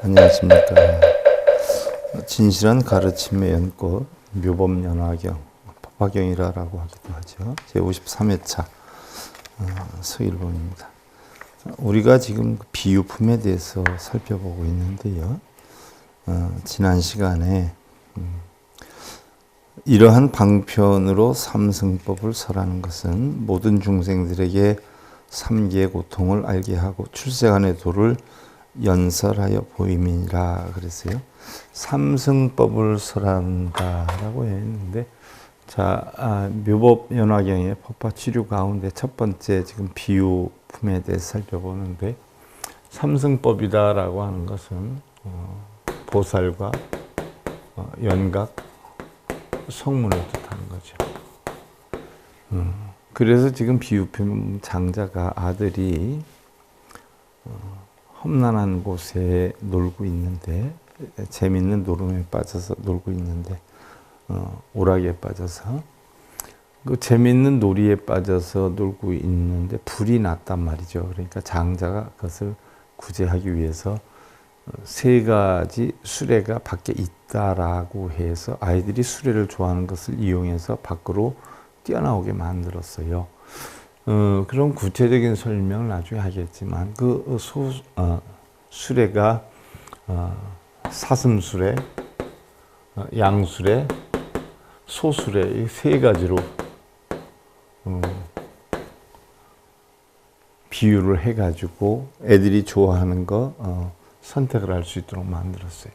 안녕하십니까. 진실한 가르침의 연꽃 묘법연화경, 법화경이라고 하기도 하죠. 제53회차 서일본입니다. 우리가 지금 비유품에 대해서 살펴보고 있는데요. 지난 시간에 이러한 방편으로 삼승법을 설하는 것은 모든 중생들에게 삼계의 고통을 알게 하고 출세간의 도를 연설하여 보임이라 그랬어요. 삼승법을 설한다라고 했는데, 묘법연화경의 법화치류 가운데 첫 번째 지금 비유품에 대해서 살펴보는데, 삼승법이다라고 하는 것은 보살과 연각, 성문을 뜻하는 거죠. 그래서 지금 비유품 장자가 아들이 험난한 곳에 놀고 있는데, 재밌는 노름에 빠져서 놀고 있는데, 오락에 빠져서 그 재밌는 놀이에 빠져서 놀고 있는데 불이 났단 말이죠. 그러니까 장자가 그것을 구제하기 위해서 세 가지 수레가 밖에 있다라고 해서 아이들이 수레를 좋아하는 것을 이용해서 밖으로 뛰어나오게 만들었어요. 그런 구체적인 설명을 나중에 하겠지만, 그 수레가 사슴수레, 양수레, 소수레, 이 세 가지로 비유를 해가지고 애들이 좋아하는 거 선택을 할 수 있도록 만들었어요.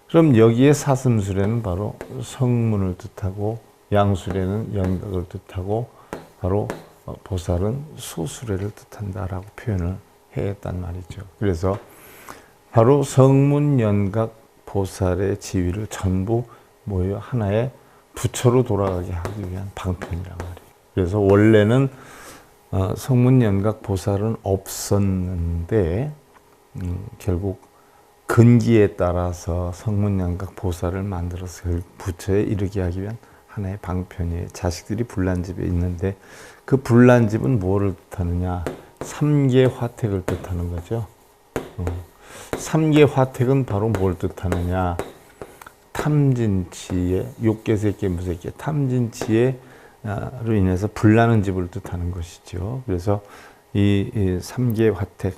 그럼 여기에 사슴수레는 바로 성문을 뜻하고, 양수레는 연각을 뜻하고, 바로 보살은 소수레를 뜻한다라고 표현을 했단 말이죠. 그래서 바로 성문, 연각, 보살의 지위를 전부 모여 하나의 부처로 돌아가게 하기 위한 방편이란 말이에요. 그래서 원래는 성문, 연각, 보살은 없었는데 결국 근기에 따라서 성문, 연각, 보살을 만들어서 부처에 이르게 하기 위한 하나의 방편이에요. 자식들이 불난집에 있는데 그 불난집은 뭐를 뜻하느냐? 삼계 화택을 뜻하는 거죠. 삼계 화택은 바로 뭘 뜻하느냐? 탐진치에, 욕계세계, 무세계, 탐진치로 인해서 불나는 집을 뜻하는 것이죠. 그래서 이 삼계 화택,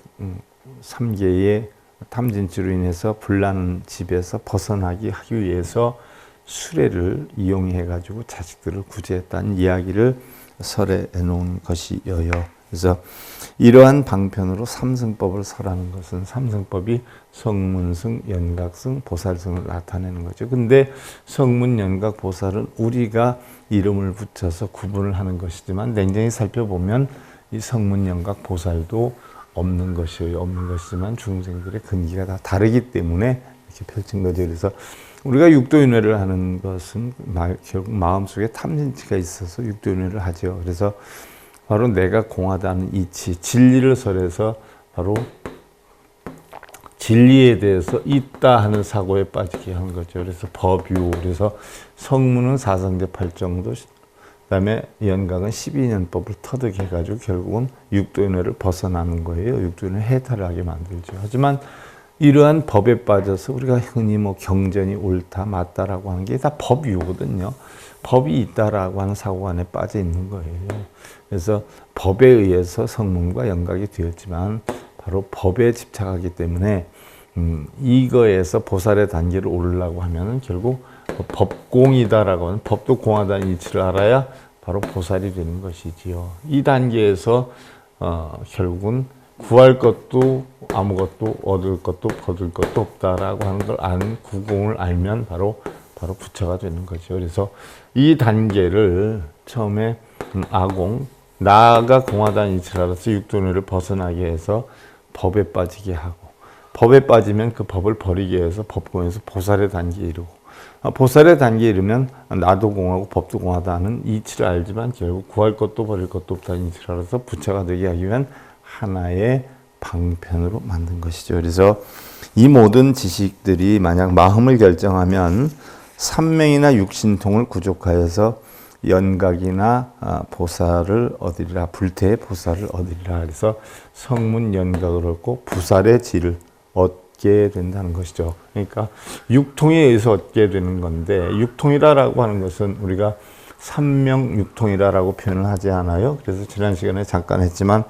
삼계의 탐진치로 인해서 불나는 집에서 벗어나기 하기 위해서 수레를 이용해 가지고 자식들을 구제했다는 이야기를 설에 놓은 것이어요. 그래서 이러한 방편으로 삼승법을 설하는 것은 삼승법이 성문승, 연각승, 보살승을 나타내는 거죠. 근데 성문, 연각, 보살은 우리가 이름을 붙여서 구분을 하는 것이지만 냉정히 살펴보면 이 성문, 연각, 보살도 없는 것이에요. 없는 것이지만 중생들의 근기가 다 다르기 때문에 이렇게 펼친 거죠. 그래서 우리가 육도윤회를 하는 것은 결국 마음속에 탐진치가 있어서 육도윤회를 하죠. 그래서 바로 내가 공하다는 이치, 진리를 설해서 바로 진리에 대해서 있다 하는 사고에 빠지게 하는 거죠. 그래서 법유, 그래서 성문은 사성제 8정도, 그다음에 연각은 12년법을 터득해가지고 결국은 육도윤회를 벗어나는 거예요. 육도윤회 해탈을 하게 만들죠. 하지만 이러한 법에 빠져서 우리가 흔히 경전이 옳다, 맞다라고 하는 게 다 법유거든요. 법이 있다라고 하는 사고 안에 빠져 있는 거예요. 그래서 법에 의해서 성문과 연각이 되었지만 바로 법에 집착하기 때문에 이거에서 보살의 단계를 오르려고 하면은 결국 법공이다라고 하는, 법도 공하다는 이치를 알아야 바로 보살이 되는 것이지요. 이 단계에서 결국은 구할 것도 아무것도 얻을 것도 거둘 것도 없다라고 하는 걸 아는 구공을 알면 바로 부처가 되는 거죠. 그래서 이 단계를 처음에 아공, 나가 공하다는 이치를 알아서 육도윤회를 벗어나게 해서 법에 빠지게 하고, 법에 빠지면 그 법을 버리게 해서 법공에서 보살의 단계에 이르고, 보살의 단계에 이르면 나도 공하고 법도 공하다는 이치를 알지만 결국 구할 것도 버릴 것도 없다는 이치를 알아서 부처가 되게 하기 위한 하나의 방편으로 만든 것이죠. 그래서 이 모든 지식들이 만약 마음을 결정하면 삼명이나 육신통을 구족하여서 연각이나 보살을 얻으리라, 불태의 보살을 얻으리라. 그래서 성문 연각을 얻고 부살의 질을 얻게 된다는 것이죠. 그러니까 육통에 의해서 얻게 되는 건데, 육통이라고 하는 것은 우리가 삼명육통이라고 표현을 하지 않아요. 그래서 지난 시간에 잠깐 했지만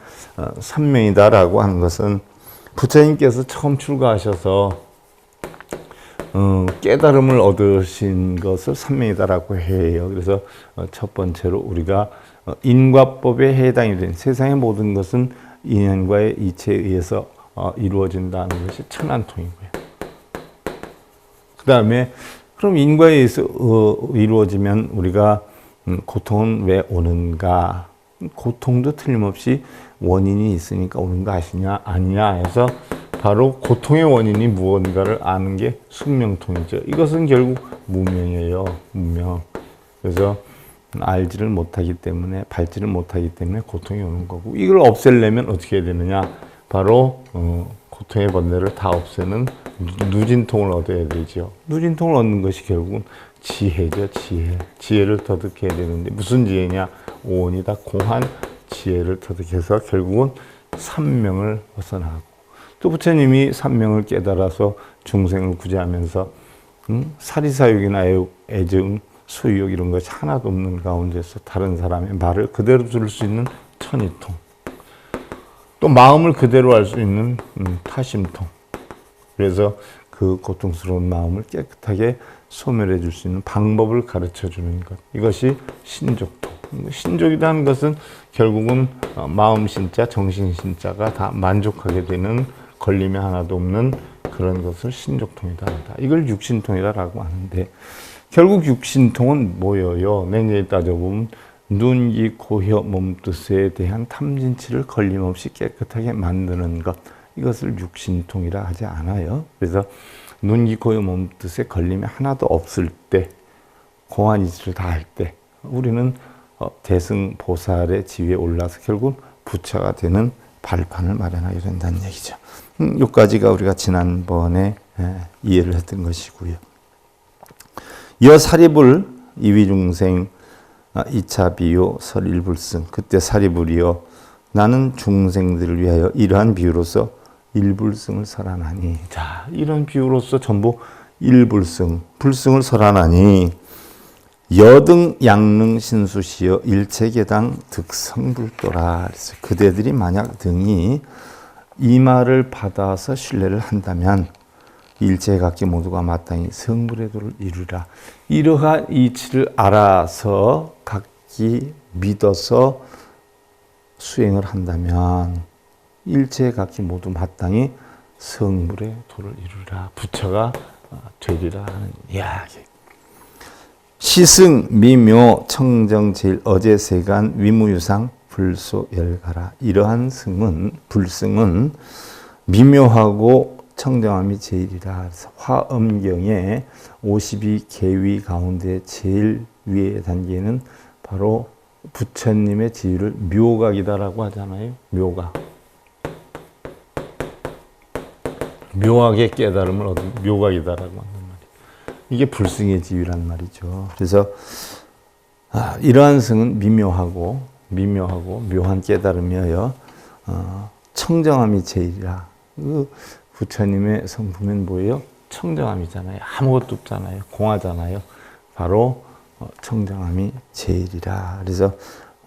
삼명이다라고 하는 것은 부처님께서 처음 출가하셔서 깨달음을 얻으신 것을 삼명이다라고 해요. 그래서 첫 번째로 우리가 인과법에 해당이 된 세상의 모든 것은 인연과의 이체에 의해서 이루어진다는 것이 천안통이고요. 그 다음에 그럼 인과에 의해서 이루어지면 우리가 고통은 왜 오는가? 고통도 틀림없이 원인이 있으니까 오는 거 아니냐 해서 바로 고통의 원인이 무언가를 아는 게 숙명통이죠. 이것은 결국 무명이에요. 무명. 그래서 알지를 못하기 때문에, 밟지를 못하기 때문에 고통이 오는 거고, 이걸 없애려면 어떻게 해야 되느냐? 바로 고통의 번뇌를 다 없애는 누진통을 얻어야 되죠. 누진통을 얻는 것이 결국은 지혜죠. 지혜를 터득해야 되는데 무슨 지혜냐? 오온이다. 공한 지혜를 터득해서 결국은 삼명을 벗어나고, 또 부처님이 삼명을 깨달아서 중생을 구제하면서 사리사욕이나 애증, 수욕 이런 것이 하나도 없는 가운데서 다른 사람의 말을 그대로 들을 수 있는 천이통, 또 마음을 그대로 알 수 있는 타심통, 그래서 그 고통스러운 마음을 깨끗하게 소멸해 줄 수 있는 방법을 가르쳐 주는 것, 이것이 신족통. 신족이라는 것은 결국은 마음 신자, 정신 신자가 다 만족하게 되는, 걸림이 하나도 없는 그런 것을 신족통이다. 이걸 육신통이라고 하는데, 결국 육신통은 뭐예요? 냉정히 따져보면 눈, 귀, 코, 혀, 몸뜻에 대한 탐진치를 걸림없이 깨끗하게 만드는 것, 이것을 육신통이라 하지 않아요. 그래서 눈, 귀, 코, 혀, 몸뜻에 걸림이 하나도 없을 때, 공안 이치를 다 할 때 우리는 대승보살의 지위에 올라서 결국 부처가 되는 발판을 마련하게 된다는 얘기죠. 여기까지가 우리가 지난번에 이해를 했던 것이고요. 여 사리불 이위중생 2차 비유 설일불승. 그때 사리불이여 나는 중생들을 위하여 이러한 비유로서 일불승을 설하나니. 자, 이런 비유로서 전부 일불승, 불승을 설하나니 여등 양능 신수시여 일체계당 득성불도라. 그래서 그대들이 만약 등이 이 말을 받아서 신뢰를 한다면 일체각기 모두가 마땅히 성불의 도를 이루라. 이러한 이치를 알아서 각기 믿어서 수행을 한다면 일체각기 모두 마땅히 성불의 도를 이루라. 부처가 되리라 하는 이야기. 시승, 미묘, 청정, 제일, 어제세간, 위무유상, 불소열가라. 이러한 승은, 불승은 미묘하고 청정함이 제일이라. 그래서 화엄경의 52계위 가운데 제일 위의 단계는 바로 부처님의 지위를 묘각이다라고 하잖아요. 묘각. 묘하게 깨달음을 얻은 묘각이다라고 하는 말이에요. 이게 불승의 지위란 말이죠. 그래서 이러한 승은 미묘하고 묘한 깨달음이어요. 청정함이 제일이라. 그 부처님의 성품은 뭐예요? 청정함이잖아요. 아무것도 없잖아요. 공하잖아요. 바로 청정함이 제일이라. 그래서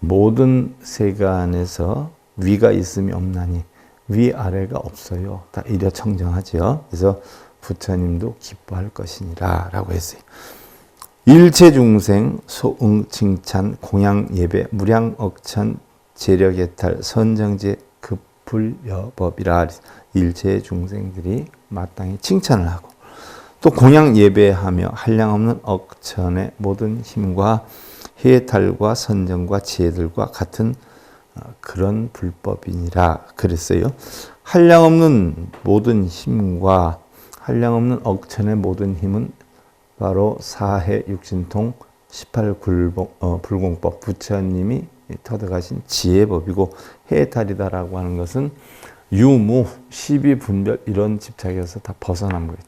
모든 세간에서 위가 있음이 없나니 위아래가 없어요. 다 이려 청정하죠. 그래서 부처님도 기뻐할 것이니라 라고 했어요. 일체중생 소응 칭찬 공양 예배 무량 억천 재력예탈 선정제 급불여법이라. 일체중생들이 마땅히 칭찬을 하고 또 공양 예배하며 한량없는 억천의 모든 힘과 해탈과 선정과 지혜들과 같은 그런 불법이니라 그랬어요. 한량없는 모든 힘과 한량없는 억천의 모든 힘은 바로 사해 육신통 18불공법 부처님이 터득하신 지혜법이고, 해탈이다라고 하는 것은 유무, 시비분별 이런 집착에서 다 벗어난 거예요.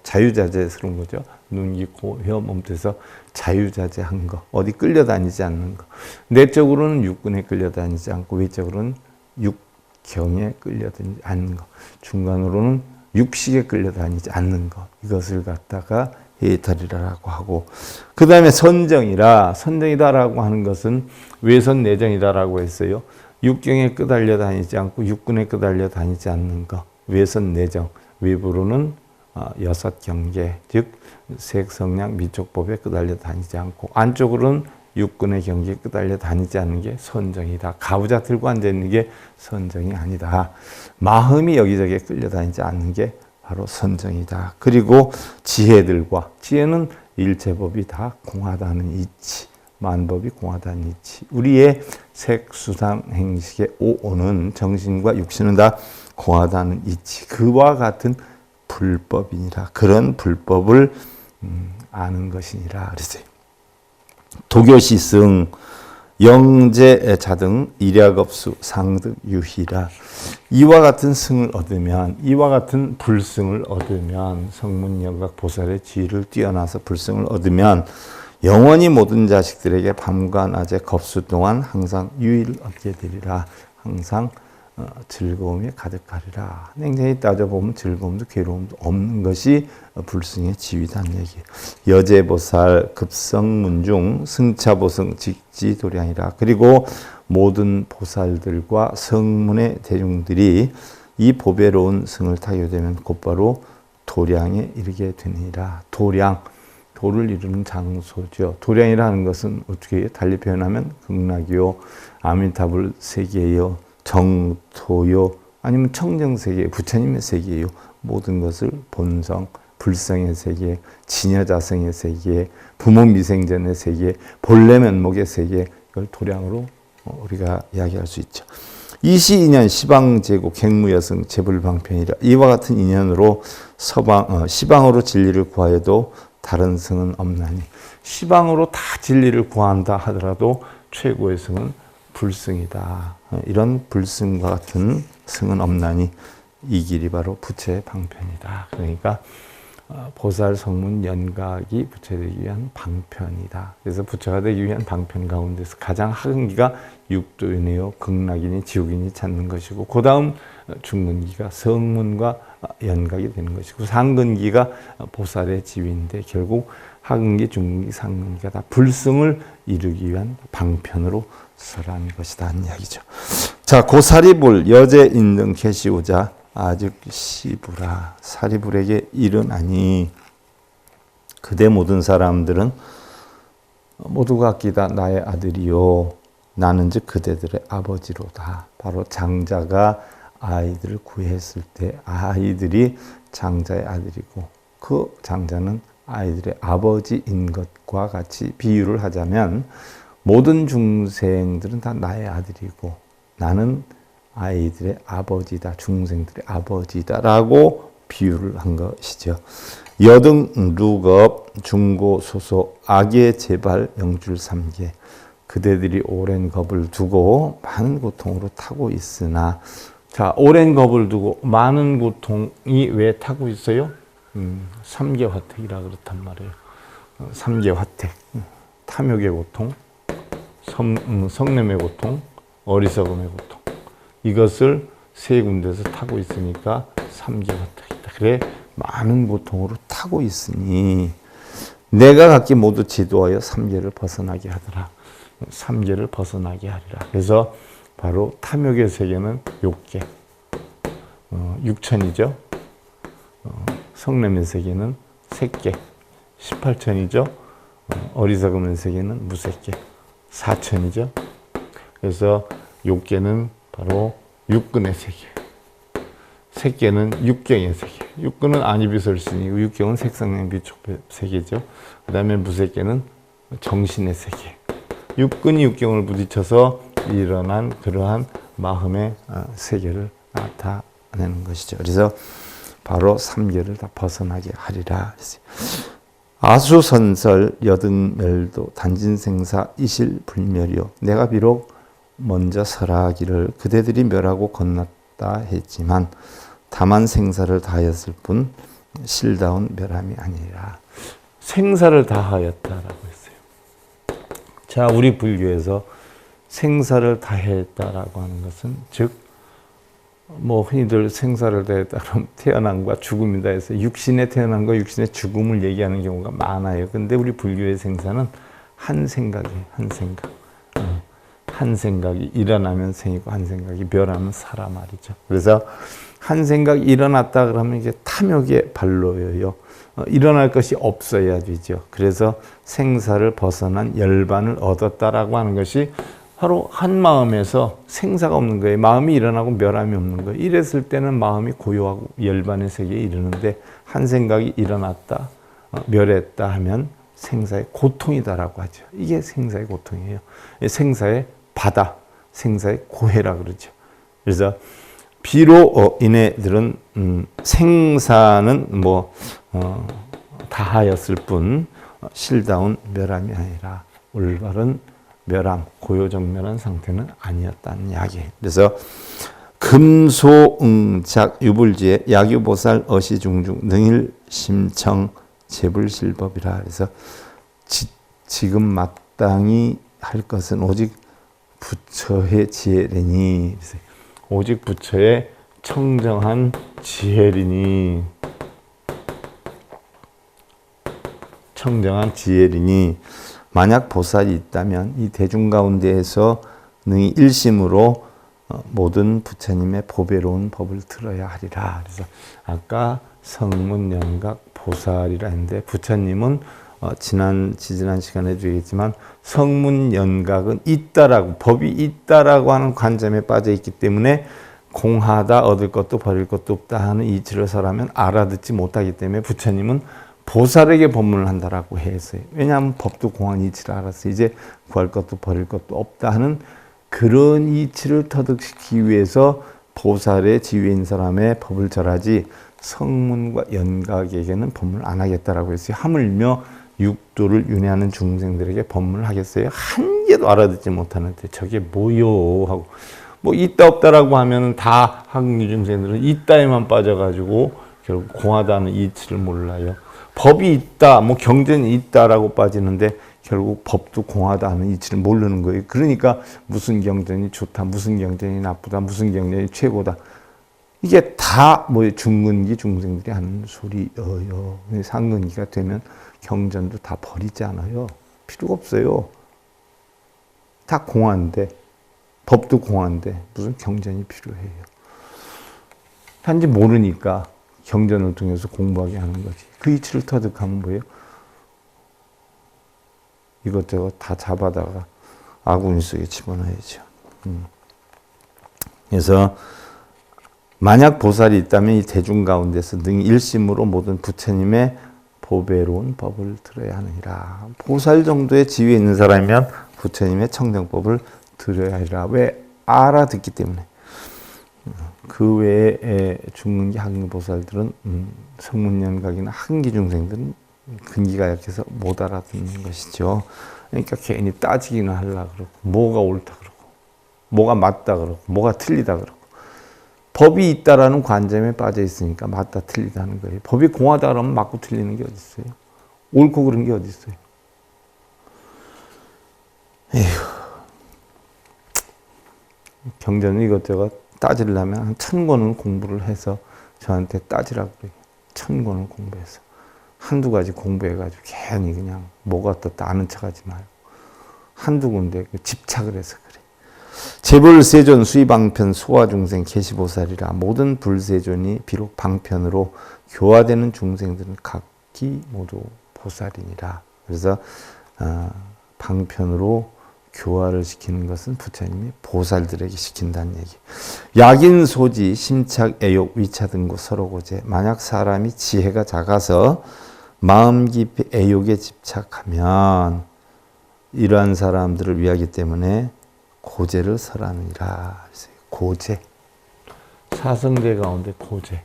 자유자재스러운 거죠. 눈, 귀, 코, 혀, 몸에서 자유자재한 거. 어디 끌려다니지 않는 거. 내적으로는 육근에 끌려다니지 않고 외적으로는 육경에 끌려다니지 않는 거. 중간으로는 육식에 끌려다니지 않는 것, 이것을 갖다가 해탈이라고 하고, 그 다음에 선정이다라고 하는 것은 외선내정이다라고 했어요. 육경에 끄달려 다니지 않고 육군에 끄달려 다니지 않는 것, 외선내정. 외부로는 6경계, 즉 색성량 미촉법에 끄달려 다니지 않고, 안쪽으로는 육군의 경계에 끄달려 다니지 않는 게 선정이다. 가부좌 들고 앉아있는 게 선정이 아니다. 마음이 여기저기에 끌려다니지 않는 게 바로 선정이다. 그리고 지혜는 일체법이 다 공하다는 이치, 만법이 공하다는 이치. 우리의 색수상 행식의 오오는 정신과 육신은 다 공하다는 이치. 그와 같은 불법이니라. 그런 불법을 아는 것이니라 그랬어요. 도교시승 영제자등 일약업수 상득유희라. 이와 같은 승을 얻으면, 이와 같은 불승을 얻으면, 성문영각 보살의 지위를 뛰어나서 불승을 얻으면 영원히 모든 자식들에게 밤과 낮에 겁수 동안 항상 유의를 얻게 되리라. 항상 즐거움이 가득하리라. 냉정히 따져보면 즐거움도 괴로움도 없는 것이 불승의 지위다는 얘기예요. 여제보살 급성문중 승차보승 직지도량이라. 그리고 모든 보살들과 성문의 대중들이 이 보배로운 승을 타게 되면 곧바로 도량에 이르게 되니라. 도를 이루는 장소죠. 도량이라는 것은 어떻게 달리 표현하면 극락이요, 아미타불 세계요, 정토요, 아니면 청정세계, 부처님의 세계요. 모든 것을 본성, 불성의 세계, 진여자성의 세계, 부모미생전의 세계, 본래면목의 세계, 이걸 도량으로 우리가 이야기할 수 있죠. 이시인연 시방제국 객무여승 재불방편이라. 이와 같은 인연으로 시방으로 진리를 구하여도 다른 승은 없나니. 시방으로 다 진리를 구한다 하더라도 최고의 승은 불승이다. 이런 불승과 같은 승은 없나니 이 길이 바로 부처의 방편이다. 그러니까 보살 성문 연각이 부처되기 위한 방편이다. 그래서 부처가 되기 위한 방편 가운데서 가장 하근기가 육도이네요. 극락이니 지옥이니 찾는 것이고, 그 다음 중근기가 성문과 연각이 되는 것이고, 상근기가 보살의 지위인데 결국 하근기, 중근기, 상근기가 다 불승을 이루기 위한 방편으로 서라는 것이다 하는 이야기죠. 자, 고사리불 여제 인등 계시오자 아즉 시부라. 사리불에게 일어나니 그대 모든 사람들은 모두가 끼다 나의 아들이요 나는 즉 그대들의 아버지로다. 바로 장자가 아이들을 구했을 때 아이들이 장자의 아들이고 그 장자는 아이들의 아버지인 것과 같이 비유를 하자면 모든 중생들은 다 나의 아들이고 나는 아이들의 아버지다, 중생들의 아버지다 라고 비유를 한 것이죠. 여등 루겁 중고 소소 악의 재발 영줄 삼계. 그대들이 오랜 겁을 두고 많은 고통으로 타고 있으나, 자, 오랜 겁을 두고 많은 고통이 왜 타고 있어요? 삼계 화택이라 그렇단 말이에요. 삼계 화택, 탐욕의 고통, 성냄의 고통, 어리석음의 고통. 이것을 세 군데서 타고 있으니까 삼계 화택이다. 그래, 많은 고통으로 타고 있으니 내가 각기 모두 지도하여 삼계를 벗어나게 하더라. 삼계를 벗어나게 하리라. 그래서 바로 탐욕의 세계는 욕계, 육천이죠. 성냄의 세계는 색계, 18천이죠. 어리석음의 세계는 무색계, 4천이죠. 그래서 욕계는 바로 육근의 세계, 색계는 육경의 세계. 육근은 안이비설신이고 육경은 색성량 비촉배 세계죠. 그 다음에 무색계는 정신의 세계. 육근이 육경을 부딪혀서 일어난 그러한 마음의 세계를 나타내는 것이죠. 그래서 바로 삼계를 다 벗어나게 하리라. 아수선설 여든멸도 단진생사 이실불멸이요. 내가 비록 먼저 설하기를 그대들이 멸하고 건넜다 했지만 다만 생사를 다하였을 뿐 실다운 멸함이 아니라. 생사를 다하였다라고 했어요. 자, 우리 불교에서 생사를 다했다라고 하는 것은 즉 뭐 흔히들 생사를 다했다 그럼 태어남과 죽음이다 해서 육신에 태어난 거 육신의 죽음을 얘기하는 경우가 많아요. 근데 우리 불교의 생사는 한 생각이에요. 한 생각. 한 생각이 일어나면 생이고 한 생각이 멸하면 살아 말이죠. 그래서 한 생각이 일어났다 그러면 이게 탐욕의 발로예요. 일어날 것이 없어야 되죠. 그래서 생사를 벗어난 열반을 얻었다라고 하는 것이 바로 한 마음에서 생사가 없는 거예요. 마음이 일어나고 멸함이 없는 거예요. 이랬을 때는 마음이 고요하고 열반의 세계에 이르는데 한 생각이 일어났다, 멸했다 하면 생사의 고통이다라고 하죠. 이게 생사의 고통이에요. 생사의 바다, 생사의 고해라 그러죠. 그래서 비록 이네들은 생사는 뭐 다하였을 뿐 실다운 멸함이 아니라 올바른 멸함, 고요정멸한 상태는 아니었다는 이야기. 그래서 금소응작 유불지에 야규보살 어시중중 능일심청 재불실법이라. 그래서 지금 마땅히 할 것은 오직 부처의 지혜리니. 오직 부처의 청정한 지혜리니. 청정한 지혜리니. 만약 보살이 있다면 이 대중 가운데에서 능히 일심으로 모든 부처님의 보배로운 법을 들어야 하리라. 그래서 아까 성문연각 보살이라 했는데 부처님은 지난 시간에도 얘기했지만 성문연각은 있다라고, 법이 있다라고 하는 관점에 빠져 있기 때문에 공하다, 얻을 것도 버릴 것도 없다 하는 이치를 설하면 알아듣지 못하기 때문에 부처님은 보살에게 법문을 한다라고 했어요. 왜냐하면 법도 공한 이치를 알았어요. 이제 구할 것도 버릴 것도 없다 하는 그런 이치를 터득시키기 위해서 보살의 지위인 사람의 법을 절하지 성문과 연각에게는 법문을 안 하겠다라고 했어요. 하물며 육도를 윤회하는 중생들에게 법문을 하겠어요? 한 개도 알아듣지 못하는데 저게 뭐요? 하고 뭐 있다 없다라고 하면 다 학류 중생들은 있다에만 빠져가지고 결국 공하다는 이치를 몰라요. 법이 있다, 뭐 경전이 있다라고 빠지는데 결국 법도 공하다 하는 이치를 모르는 거예요. 그러니까 무슨 경전이 좋다, 무슨 경전이 나쁘다, 무슨 경전이 최고다. 이게 다 뭐 중근기 중생들이 하는 소리예요. 상근기가 되면 경전도 다 버리잖아요. 필요가 없어요. 다 공한데, 법도 공한데 무슨 경전이 필요해요. 단지 모르니까 경전을 통해서 공부하게 하는 거지. 그 이치를 터득하면 뭐예요? 이것저것 다 잡아다가 아구니 속에 집어넣어야죠. 그래서 만약 보살이 있다면 이 대중 가운데서 능히 일심으로 모든 부처님의 보배로운 법을 들어야 하느니라. 보살 정도의 지위에 있는 사람이면 부처님의 청정법을 들어야 하리라. 왜? 알아듣기 때문에. 그 외에 중근기 학류보살들은 성문연각이나 한기 중생들은 근기가 약해서 못 알아듣는 것이죠. 그러니까 괜히 따지기는 하려고 그러고 뭐가 옳다 그러고 뭐가 맞다 그러고 뭐가 틀리다 그러고 법이 있다라는 관점에 빠져 있으니까 맞다 틀리다 하는 거예요. 법이 공하다 그러면 맞고 틀리는 게 어디 있어요? 옳고 그런 게 어디 있어요? 에휴. 경전은 이것저것 따지려면 한 1000권을 공부를 해서 저한테 따지라고 그래요. 1000권을 공부해서. 한두 가지 공부해가지고 괜히 그냥 뭐가 어떻다 아는 척하지 말고 한두 군데 집착을 해서 그래. 재불세존 수의방편 소화중생 계시보살이라. 모든 불세존이 비록 방편으로 교화되는 중생들은 각기 모두 보살이니라. 그래서 방편으로 교화를 시키는 것은 부처님이 보살들에게 시킨다는 얘기. 약인 소지, 심착, 애욕, 위차 등고 서로고제. 만약 사람이 지혜가 작아서 마음 깊이 애욕에 집착하면 이러한 사람들을 위하기 때문에 고제를 설하느니라. 고제. 사성제 가운데 고제.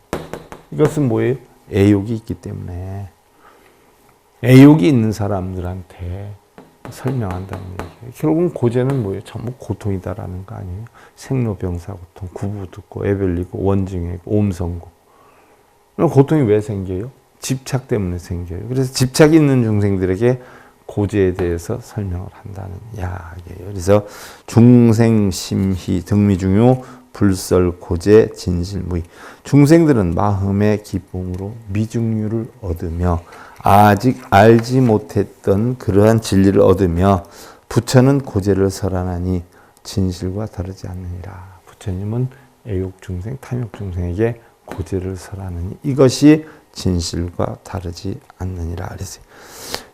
이것은 뭐예요? 애욕이 있기 때문에 애욕이 있는 사람들한테 설명한다는 얘기예요. 결국은 고제는 뭐예요? 전부 고통이다라는 거 아니에요? 생로병사 고통, 구부듣고, 애별리고, 원증이고, 옴성고. 고통이 왜 생겨요? 집착 때문에 생겨요. 그래서 집착이 있는 중생들에게 고제에 대해서 설명을 한다는 이야기예요. 그래서 중생심희 등미중요 불설, 고재, 진실, 무의. 중생들은 마음의 기쁨으로 미중류를 얻으며 아직 알지 못했던 그러한 진리를 얻으며 부처는 고재를 설하나니 진실과 다르지 않느니라. 부처님은 애욕 중생, 탐욕 중생에게 고재를 설하느니 이것이 진실과 다르지 않느니라 그랬어요.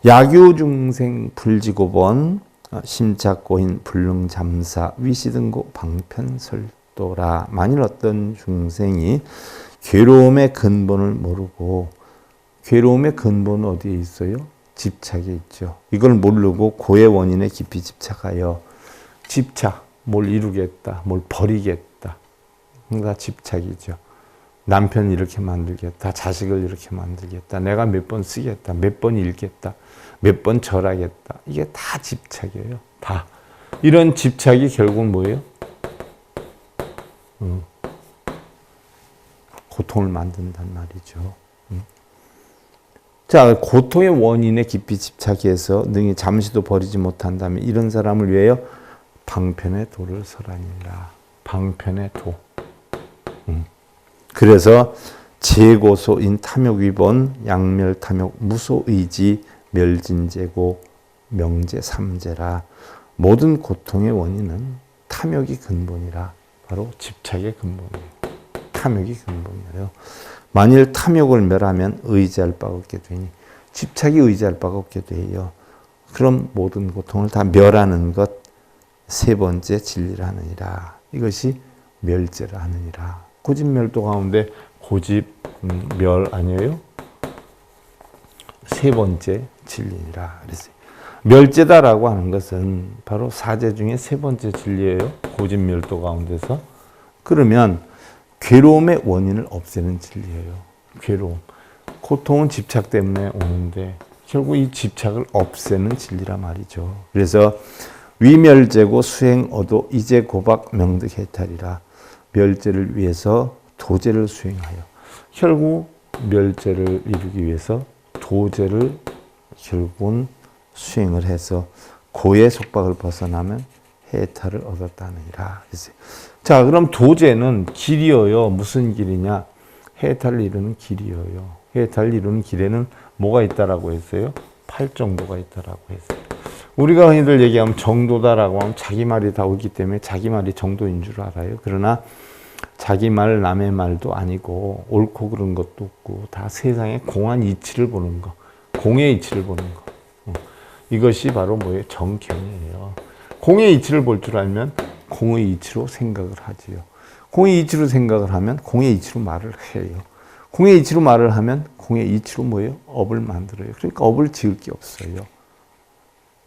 야규 중생 불지고번 심착고인 불능잠사 위시등고 방편설도라. 만일 어떤 중생이 괴로움의 근본을 모르고, 괴로움의 근본은 어디에 있어요? 집착에 있죠. 이걸 모르고 고의 원인에 깊이 집착하여, 집착, 뭘 이루겠다, 뭘 버리겠다, 다 집착이죠. 남편 이렇게 만들겠다, 자식을 이렇게 만들겠다, 내가 몇 번 쓰겠다, 몇 번 읽겠다, 몇 번 절하겠다. 이게 다 집착이에요. 다. 이런 집착이 결국은 뭐예요? 고통을 만든단 말이죠. 자, 고통의 원인에 깊이 집착해서 능히 잠시도 버리지 못한다면 이런 사람을 위하여 방편의 도를 설하니라. 방편의 도. 그래서 재고소인 탐욕위본, 양멸탐욕, 무소의지, 멸진재고, 명제삼재라. 모든 고통의 원인은 탐욕이 근본이라. 바로 집착의 근본이에요. 탐욕이 근본이에요. 만일 탐욕을 멸하면 의지할 바가 없게 되니, 집착이 의지할 바가 없게 돼요. 그럼 모든 고통을 다 멸하는 것, 세 번째 진리라 하느니라. 이것이 멸제라 하느니라. 고집멸도 가운데 고집멸 아니에요? 세 번째 진리라 그랬어요. 멸제다라고 하는 것은 바로 사제 중에 세 번째 진리예요. 고집멸도 가운데서. 그러면 괴로움의 원인을 없애는 진리예요. 괴로움. 고통은 집착 때문에 오는데 결국 이 집착을 없애는 진리라 말이죠. 그래서 위멸제고 수행어도 이제 고박 명득해탈이라. 멸제를 위해서 도제를 수행하여, 결국 멸제를 이루기 위해서 도제를 결국은 수행을 해서 고의 속박을 벗어나면 해탈을 얻었다느니라. 자, 그럼 도제는 길이어요. 무슨 길이냐? 해탈을 이루는 길이어요. 해탈을 이루는 길에는 뭐가 있다라고 했어요? 8정도가 있다라고 했어요. 우리가 흔히들 얘기하면 정도다라고 하면 자기 말이 다 옳기 때문에 자기 말이 정도인 줄 알아요. 그러나 자기 말, 남의 말도 아니고 옳고 그른 것도 없고 다 세상의 공한 이치를 보는 거, 공의 이치를 보는 거. 이것이 바로 뭐예요? 정경이에요. 공의 이치를 볼 줄 알면 공의 이치로 생각을 하지요. 공의 이치로 생각을 하면 공의 이치로 말을 해요. 공의 이치로 말을 하면 공의 이치로 뭐예요? 업을 만들어요. 그러니까 업을 지을 게 없어요.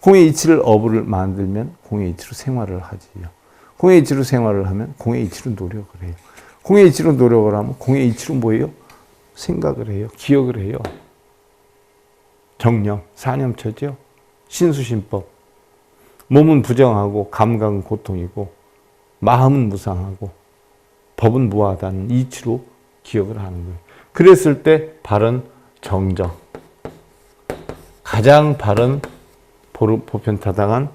공의 이치를 업을 만들면 공의 이치로 생활을 하지요. 공의 이치로 생활을 하면 공의 이치로 노력을 해요. 공의 이치로 노력을 하면 공의 이치로 뭐예요? 생각을 해요. 기억을 해요. 정념, 사념처죠. 신수신법. 몸은 부정하고 감각은 고통이고 마음은 무상하고 법은 무하다는 이치로 기억을 하는 거예요. 그랬을 때 바른 정정, 가장 바른 보편타당한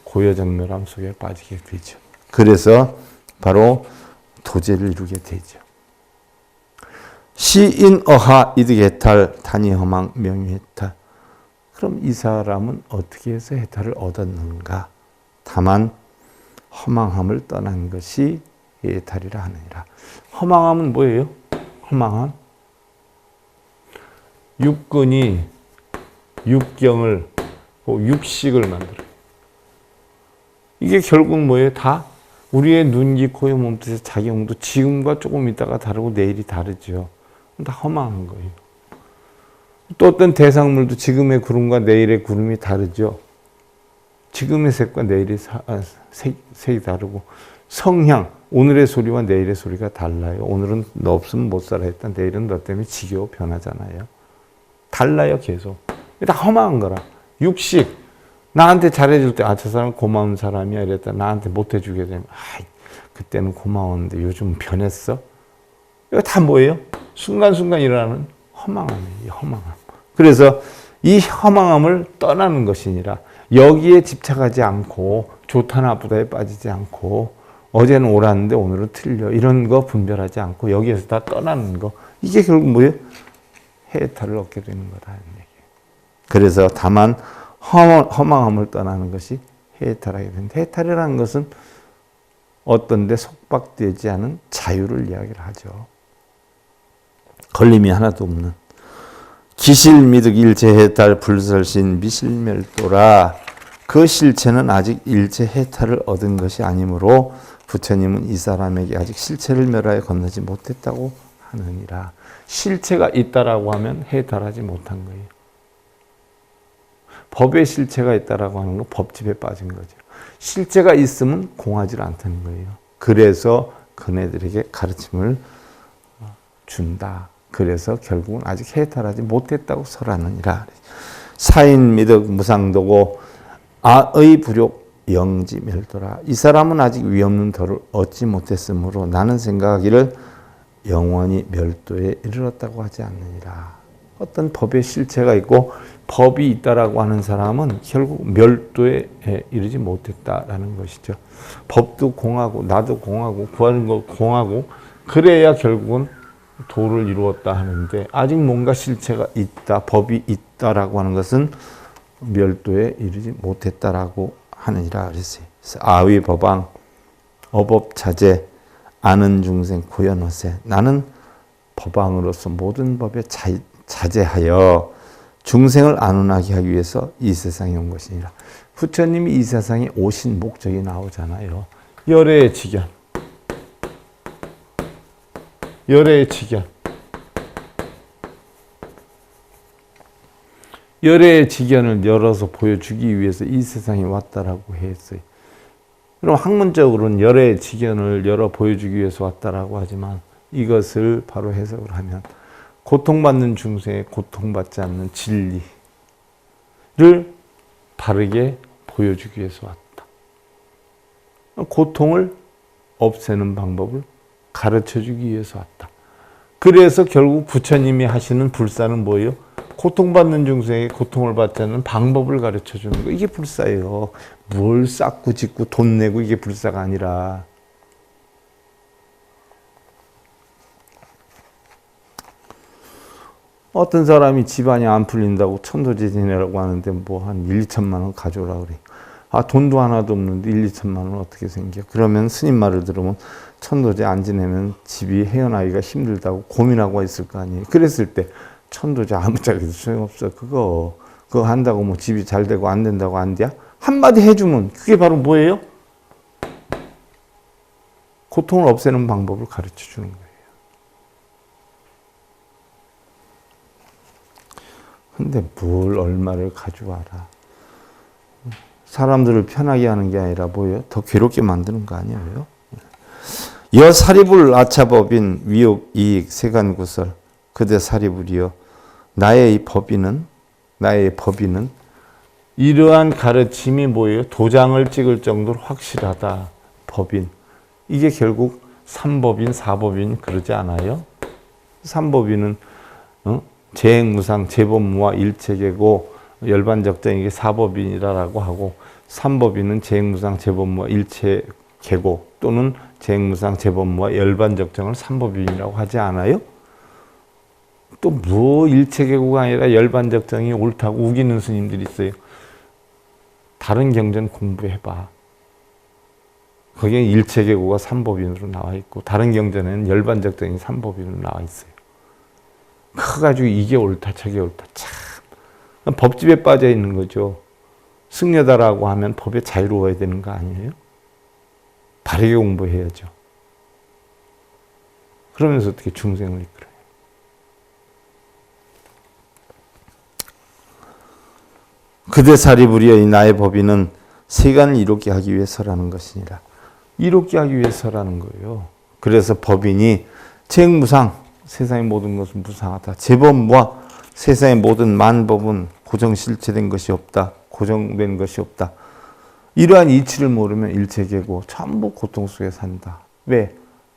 고여정멸함 속에 빠지게 되죠. 그래서 바로 도제를 이루게 되죠. 시인어하 이득해탈 단위허망 명유해탈. 그럼 이 사람은 어떻게 해서 해탈을 얻었는가? 다만 허망함을 떠난 것이 해탈이라 하느니라. 허망함은 뭐예요? 허망함? 육근이 육경을, 육식을 만들어요. 이게 결국 뭐예요? 다 우리의 눈, 귀, 코의 몸뜻의 자기 몸도 지금과 조금 있다가 다르고 내일이 다르죠. 다 허망한 거예요. 또 어떤 대상물도 지금의 구름과 내일의 구름이 다르죠. 지금의 색과 내일의 색이 다르고, 성향, 오늘의 소리와 내일의 소리가 달라요. 오늘은 너 없으면 못 살아 했다. 내일은 너 때문에 지겨워 변하잖아요. 달라요, 계속. 다 허망한 거라. 육식, 나한테 잘해줄 때, 아, 저 사람 고마운 사람이야 이랬다. 나한테 못해주게 되면, 아, 그때는 고마웠는데 요즘 변했어? 이거 다 뭐예요? 순간순간 일어나는 허망함이에요, 허망함. 그래서 이 허망함을 떠나는 것이니라. 여기에 집착하지 않고, 좋다 나쁘다에 빠지지 않고, 어제는 옳았는데 오늘은 틀려. 이런 거 분별하지 않고 여기에서 다 떠나는 거. 이게 결국 뭐예요? 해탈을 얻게 되는 거다. 그래서 다만 허망함을 떠나는 것이 해탈하게 된다. 해탈이라는 것은 어떤 데 속박되지 않은 자유를 이야기를 하죠. 걸림이 하나도 없는. 기실미득 일체해탈 불설신 미실멸도라. 그 실체는 아직 일체해탈을 얻은 것이 아니므로 부처님은 이 사람에게 아직 실체를 멸하여 건너지 못했다고 하느니라. 실체가 있다라고 하면 해탈하지 못한 거예요. 법에 실체가 있다라고 하는 건 법집에 빠진 거죠. 실체가 있으면 공하지 않다는 거예요. 그래서 그네들에게 가르침을 준다. 그래서 결국은 아직 해탈하지 못했다고 설하느니라. 사인미득 무상도고 아의 불욕 영지멸도라. 이 사람은 아직 위없는 도를 얻지 못했으므로 나는 생각하기를 영원히 멸도에 이르렀다고 하지 않느니라. 어떤 법의 실체가 있고 법이 있다라고 하는 사람은 결국 멸도에 이르지 못했다라는 것이죠. 법도 공하고 나도 공하고 구하는 거 공하고 그래야 결국은 도를 이루었다 하는데 아직 뭔가 실체가 있다, 법이 있다라고 하는 것은 멸도에 이르지 못했다라고 하느니라 그랬어요. 아위 법왕, 어법자제, 아는 중생 고연어세. 나는 법왕으로서 모든 법에 자제하여 중생을 안온하게 하기 위해서 이 세상에 온 것이니라. 부처님이 이 세상에 오신 목적이 나오잖아요. 열애의 직연. 열애의 직연. 열애의 직연을 열어서 보여주기 위해서 이 세상에 왔다라고 했어요. 그럼 학문적으로는 열애의 직연을 열어 보여주기 위해서 왔다라고 하지만 이것을 바로 해석을 하면 고통받는 중생의 고통받지 않는 진리를 바르게 보여주기 위해서 왔다. 고통을 없애는 방법을 가르쳐주기 위해서 왔다. 그래서 결국 부처님이 하시는 불사는 뭐예요? 고통받는 중생에게 고통을 받지 않는 방법을 가르쳐주는 거. 이게 불사예요. 뭘 쌓고 짓고 돈 내고 이게 불사가 아니라. 어떤 사람이 집안이 안 풀린다고 천도제 지내라고 하는데 뭐 한 1, 2천만 원 가져오라 그래. 아, 돈도 하나도 없는데 1, 2천만 원 어떻게 생겨? 그러면 스님 말을 들으면 천도제 안 지내면 집이 헤어나기가 힘들다고 고민하고 있을 거 아니에요. 그랬을 때 천도제 아무짝에도 소용없어. 그거 한다고 뭐 집이 잘 되고 안 된다고 안 돼야? 한마디 해주면 그게 바로 뭐예요? 고통을 없애는 방법을 가르쳐 주는 거예요. 근데 뭘 얼마를 가져와라. 사람들을 편하게 하는 게 아니라 뭐예요? 더 괴롭게 만드는 거 아니에요? 여사리불 아차법인 위욕 이익 세간구설 그대 사리불이여 나의 법인은 이러한 가르침이 뭐예요? 도장을 찍을 정도로 확실하다. 법인. 이게 결국 삼법인, 사법인 그러지 않아요? 삼법인은 재행무상, 재범무와 일체계고 열반적정 이게 사법인이라고 하고 삼법인은 재행무상, 재범무와 일체계고 또는 재행무상, 재범무와 열반적정을 삼법인이라고 하지 않아요? 또 뭐 일체계고가 아니라 열반적정이 옳다고 우기는 스님들이 있어요. 다른 경전 공부해봐. 거기에 일체계고가 삼법인으로 나와 있고 다른 경전에는 열반적정이 삼법인으로 나와 있어요. 커가지고 이게 옳다 저게 옳다 참 법집에 빠져 있는 거죠. 승려다라고 하면 법에 자유로워야 되는 거 아니에요? 바르게 공부해야죠. 그러면서 어떻게 중생을 이끌어요? 그대 사리불이여 이 나의 법인은 세간을 이롭게 하기 위해서라는 것이니라. 이롭게 하기 위해서라는 거예요. 그래서 법인이 재행무상 세상의 모든 것은 무상하다. 재범과 세상의 모든 만법은 고정실체된 것이 없다. 고정된 것이 없다. 이러한 이치를 모르면 일체계고 전부 고통 속에 산다. 왜?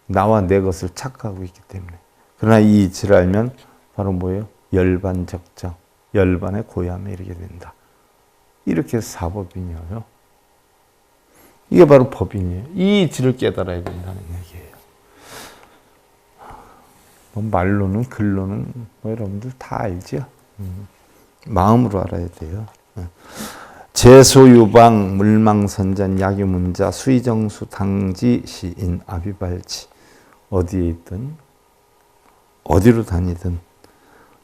나와 내 것을 착각하고 있기 때문에. 그러나 이 이치를 알면 바로 뭐예요? 열반적정, 열반의 고야함에 이르게 된다. 이렇게 사법인이에요. 이게 바로 법인이에요. 이 이치를 깨달아야 된다는 얘기예요. 뭐 말로는 글로는 뭐 여러분들 다 알죠. 마음으로 알아야 돼요. 제소유방 물망선전 약유문자 수의정수 당지 시인 아비발치 어디에 있든 어디로 다니든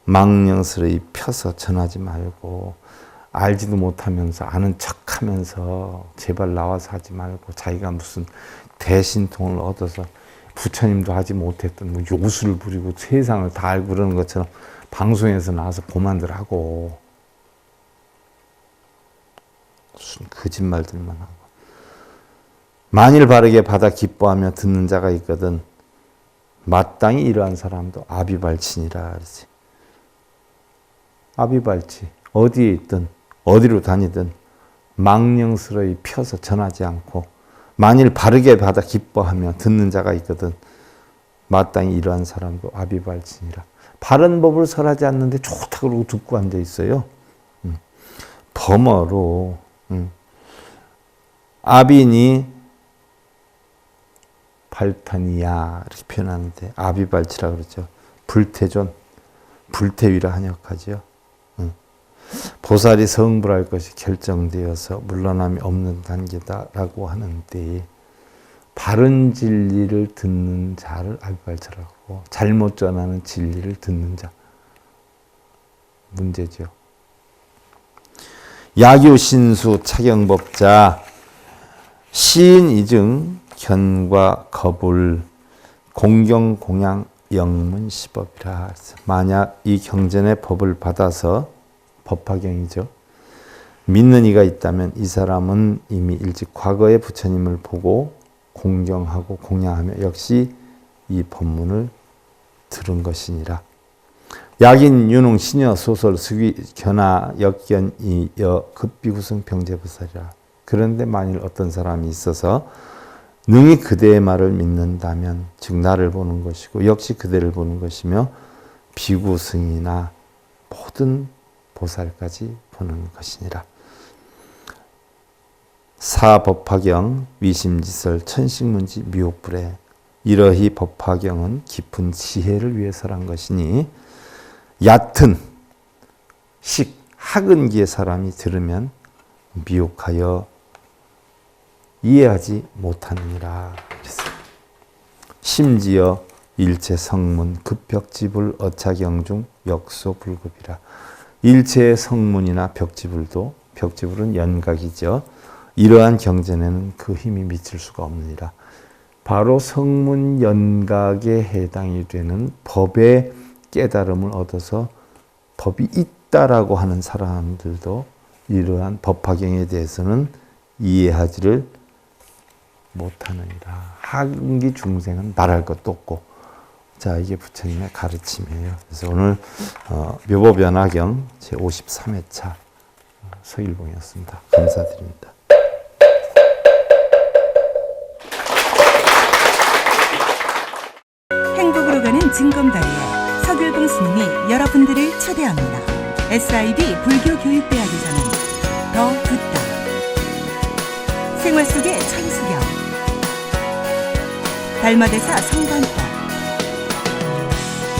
망령스레이 펴서 전하지 말고 알지도 못하면서 아는 척하면서 제발 나와서 하지 말고 자기가 무슨 대신통을 얻어서 부처님도 하지 못했던 뭐 요술을 부리고 세상을 다 알고 그러는 것처럼 방송에서 나와서 고만들 하고 무슨 거짓말들만 하고 만일 바르게 받아 기뻐하며 듣는 자가 있거든 마땅히 이러한 사람도 아비발치니라 그러지. 아비발치 어디에 있든 어디로 다니든 망령스러이 펴서 전하지 않고 만일 바르게 받아 기뻐하며 듣는 자가 있거든 마땅히 이러한 사람도 아비발치니라. 바른 법을 설하지 않는데 좋다 그러고 듣고 앉아 있어요. 범어로 아비니 발탄이야 이렇게 표현하는데 아비발치라 그러죠. 불태존, 불태위라 한역하죠. 보살이 성불할 것이 결정되어서 물러남이 없는 단계다라고 하는데 바른 진리를 듣는 자를 아비발치라고 하고 잘못 전하는 진리를 듣는 자 문제죠. 야규신수 차경법자 시인 이증 견과 거불 공경 공양 영문시법이라. 만약 이 경전의 법을 받아서 법화경이죠. 믿는 이가 있다면 이 사람은 이미 일찍 과거의 부처님을 보고 공경하고 공양하며 역시 이 법문을 들은 것이니라. 약인 윤웅 신여 소설 수기 견하 역견 이여 급비구승 병제부살이라. 그런데 만일 어떤 사람이 있어서 능히 그대의 말을 믿는다면 즉 나를 보는 것이고 역시 그대를 보는 것이며 비구승이나 모든 보살까지 보는 것이니라. 사법화경 위심지설 천식문지 미혹불에 이러히 법화경은 깊은 지혜를 위해서란 것이니 얕은 학은기의 사람이 들으면 미혹하여 이해하지 못하느니라. 심지어 일체 성문 급벽지불 어차경중 역소불급이라. 일체의 성문이나 벽지불도 벽지불은 연각이죠. 이러한 경전에는 그 힘이 미칠 수가 없느니라. 바로 성문 연각에 해당이 되는 법의 깨달음을 얻어서 법이 있다라고 하는 사람들도 이러한 법화경에 대해서는 이해하지를 못하느니라. 하근기 중생은 말할 것도 없고. 자, 이게 부처님의 가르침이에요. 그래서 오늘 묘법연화경 제53회차 서일봉이었습니다. 감사드립니다. 행복으로 가는 징검다리에 서길봉 스님이 여러분들을 초대합니다. SIB 불교교육대학에서는 더 듣다, 생활 속의 천수경, 달마대사 성관법,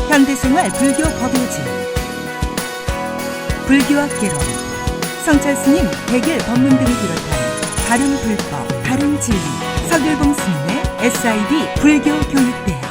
현대생활 불교 법요지, 불교학 개론, 성찰스님 백일 법문 등을 비롯한 다른 불법, 다른 진리, 서길봉 스님의 SIB 불교교육대학